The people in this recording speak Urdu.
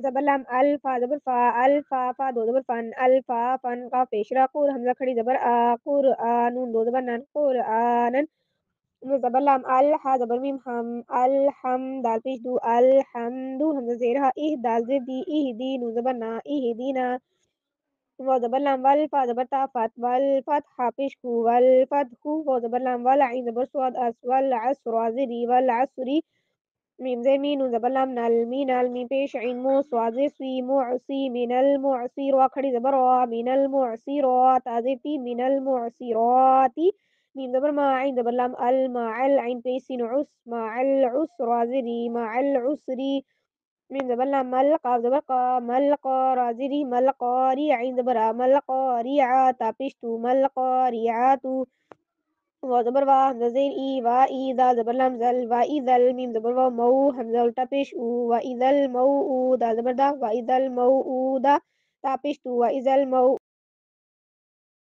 زبر لام الفا زبر فا الفا فا دو زبر فن الفا فن قاف پیش را قور حمزہ کھڑی زبر قر نون دو زبر نن قرآنن زبر لام الحا زبر میم ہم الحم دال پیش دو الحمدو حمزہ زیر ہا دال زیر دی دی نون زبر نا دینا واو زبر لام والفا زبر تا فت والفتح پیش کو والفتح واو زبر لام والعین زبر سواد اس والعصر عزری والعصری میم زیر می نون زبر لام نل می نل می پیش عین مو سواد زیر سی معصی من المعصی را کھڑی زبر را من المعصیرات زیر تی من المعصیراتی میم زبر ما عین زبر لام المع العین پیش سین عس مع العسر زری مع العسری میم زبر لام مل قاف زبر قا مل قا زری مل قاری عین زبر مل قاریعات پیش تو مل قاریعاتو واو زبر وا حمزہ زیر ای وا ای دال زبر لام زل وا ای زل میم زبر وا مو حمزہ الٹا پیش او وا ای زل مو او دال زبر دا وا ای زل مو او دا تا پیش تو وا ای زل مو